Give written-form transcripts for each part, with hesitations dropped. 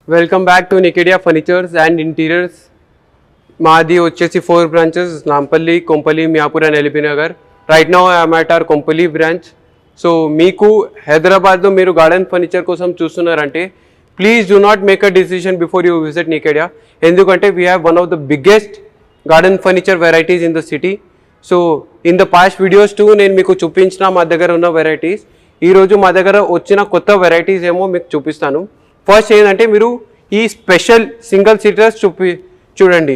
Welcome back to Nikidia Furnitures and Interiors. మాది వచ్చేసి 4 branches, Nampally, Kompally, Miyapur and LB Nagar. Right now I'm at our Kompally branch. So మీకు హైదరాబాద్లో మీరు garden furniture కోసం చూస్తున్నారంటే please do not make a decision before you visit Nikedia. ఎందుకంటే we have one of the biggest garden furniture varieties in the city. So in the past videos too నేను మీకు చూపించిన మా దగ్గర ఉన్న వెరైటీస్. ఈరోజు మా దగ్గర వచ్చిన కొత్త వెరైటీస్ ఏమో మీకు చూపిస్తాను. ఫస్ట్ ఏంటంటే మీరు ఈ స్పెషల్ సింగిల్ సీటర్స్ చూడండి.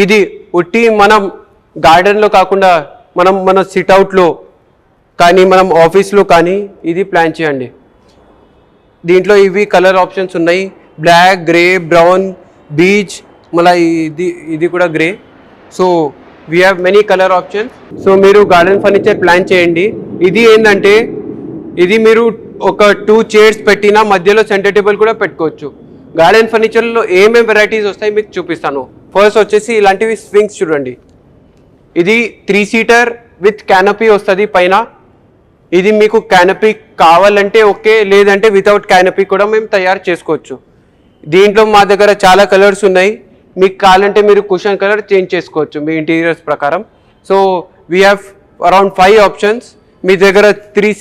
ఇది ఉట్టి మనం గార్డెన్లో కాకుండా మన సిట్అవుట్లో కానీ మనం ఆఫీస్లో కానీ ఇది ప్లాన్ చేయండి. దీంట్లో ఇవి కలర్ ఆప్షన్స్ ఉన్నాయి, బ్లాక్, గ్రే, బ్రౌన్, బీచ్, మళ్ళీ ఇది కూడా grey. So we have many colour options. So మీరు గార్డెన్ ఫర్నిచర్ ప్లాన్ చేయండి. ఇది ఏంటంటే ఇది మీరు ఒక 2 చైర్స్ పెట్టినా మధ్యలో సెంటర్ టేబుల్ కూడా పెట్టుకోవచ్చు. గార్డెన్ ఫర్నిచర్లో ఏమేమి వెరైటీస్ వస్తాయి మీకు చూపిస్తాను. ఫస్ట్ వచ్చేసి ఇలాంటివి స్వింగ్స్ చూడండి. ఇది 3 సీటర్ విత్ క్యానపీ వస్తుంది పైన. ఇది మీకు క్యానపీ కావాలంటే ఓకే, లేదంటే వితౌట్ క్యానపీ కూడా మేము తయారు చేసుకోవచ్చు. దీంట్లో మా దగ్గర చాలా కలర్స్ ఉన్నాయి. మీకు కావాలంటే మీరు కుషన్ కలర్ చేంజ్ చేసుకోవచ్చు మీ ఇంటీరియర్స్ ప్రకారం. So we have around 5 options. మీ దగ్గర 3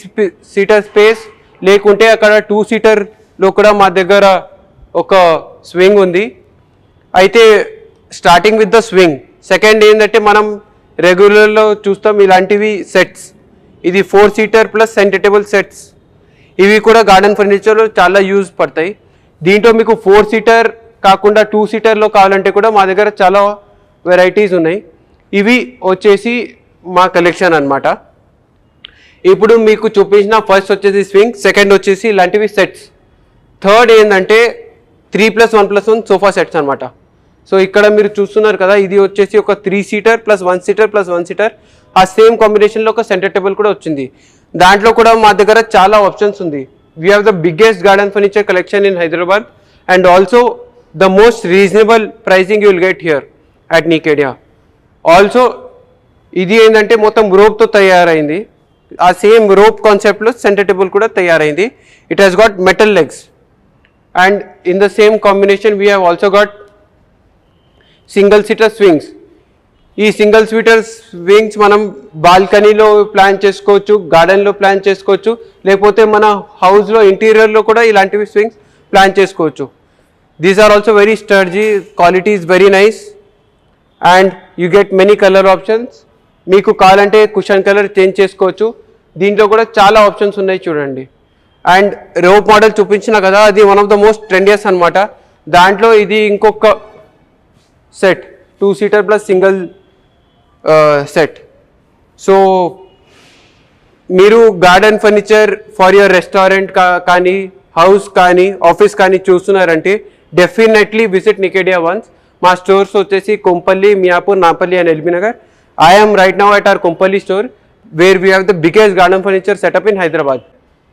సీటర్ స్పేస్ లేకుంటే అక్కడ 2 సీటర్లో కూడా మా దగ్గర ఒక స్వింగ్ ఉంది. అయితే starting with the swing. Second ఏంటంటే మనం రెగ్యులర్లో చూస్తాం ఇలాంటివి సెట్స్. ఇది 4 seater plus centre table sets. ఇవి కూడా గార్డెన్ ఫర్నిచర్లో చాలా యూజ్ పడతాయి. దీంట్లో మీకు 4 సీటర్ కాకుండా 2 సీటర్లో కావాలంటే కూడా మా దగ్గర చాలా వెరైటీస్ ఉన్నాయి. ఇవి వచ్చేసి మా కలెక్షన్ అన్నమాట. ఇప్పుడు మీకు చూపించిన ఫస్ట్ వచ్చేసి స్వింగ్, సెకండ్ వచ్చేసి ఇలాంటివి సెట్స్, థర్డ్ ఏంటంటే 3+1+1 సోఫా సెట్స్ అనమాట. సో ఇక్కడ మీరు చూస్తున్నారు కదా, ఇది వచ్చేసి ఒక 3 seater plus 1 seater plus 1 seater. ఆ సేమ్ కాంబినేషన్లో ఒక సెంటర్ టేబుల్ కూడా వచ్చింది. దాంట్లో కూడా మా దగ్గర చాలా ఆప్షన్స్ ఉంది. We have the biggest garden furniture collection in Hyderabad and also the most reasonable pricing you will get here at Nikedia. Also ఇది ఏంటంటే మొత్తం రోప్తో తయారైంది. ఆ సేమ్ రోప్ కాన్సెప్ట్లో సెంటర్ టేబుల్ కూడా తయారైంది. It has got metal legs and in the same combination we have also got single seater swings. ఈ సింగిల్ సీటర్ స్వింగ్స్ మనం బాల్కనీలో ప్లాన్ చేసుకోవచ్చు, గార్డెన్లో ప్లాన్ చేసుకోవచ్చు, లేకపోతే మన హౌస్లో ఇంటీరియర్లో కూడా ఇలాంటివి స్వింగ్స్ ప్లాన్ చేసుకోవచ్చు. These are also very sturdy, quality is very nice and you get many colour options. మీకు కావాలంటే కుషన్ కలర్ చేంజ్ చేసుకోవచ్చు. దీంట్లో కూడా చాలా ఆప్షన్స్ ఉన్నాయి చూడండి. అండ్ రోప్ మోడల్ చూపించిన కదా, అది one of the most trendiest అనమాట. దాంట్లో ఇది ఇంకొక set 2 seater plus single set. So మీరు garden furniture for your restaurant కానీ హౌస్ కానీ ఆఫీస్ కానీ చూస్తున్నారంటే డెఫినెట్లీ విజిట్ నికేడియా వన్స్. మా స్టోర్స్ వచ్చేసి Kompally, Miyapur, Nampally and LB Nagar. I am right now at our Kompalli store where we have the biggest garden furniture setup in Hyderabad.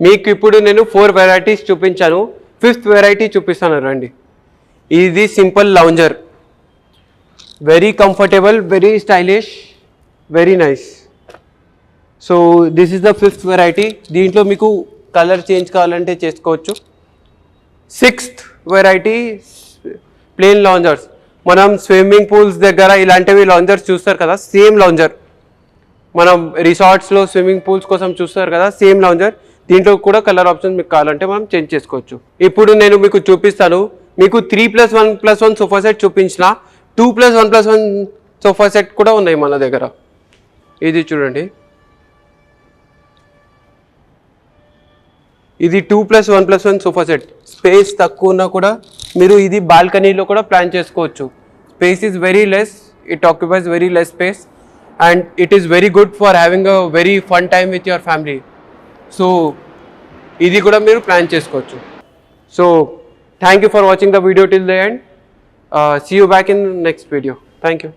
మీకు ఇప్పుడు నేను 4 varieties చూపించాను. 5th వెరైటీ చూపిస్తాను రండి. ఇది simple lounger, very comfortable, very stylish, very nice. So this is the 5th variety. దీంట్లో మీకు colour change కావాలంటే చేసుకోవచ్చు. 6th variety plane లౌంజర్స్. మనం స్విమ్మింగ్ పూల్స్ దగ్గర ఇలాంటివి లాంజర్స్ చూస్తారు కదా, సేమ్ లాంజర్. మనం రిసార్ట్స్లో స్విమ్మింగ్ పూల్స్ కోసం చూస్తారు కదా, సేమ్ లాంజర్. దీంట్లో కూడా కలర్ ఆప్షన్ మీకు కావాలంటే మనం చేంజ్ చేసుకోవచ్చు. ఇప్పుడు నేను మీకు చూపిస్తాను. మీకు 3+1+1 సోఫా సెట్ చూపించిన 2+1+1 సోఫా సెట్ కూడా ఉన్నాయి మన దగ్గర. ఇది చూడండి, ఇది 2+1+1 సోఫా సెట్. స్పేస్ తక్కువ ఉన్నా కూడా మీరు ఇది బాల్కనీలో కూడా ప్లాన్ చేసుకోవచ్చు. Space is very less, it occupies very less space and it is very good for having a very fun time with your family. So ఇది కూడా మీరు ప్లాన్ చేసుకోవచ్చు. So thank you for watching the video till the end. See you back in next video. Thank you.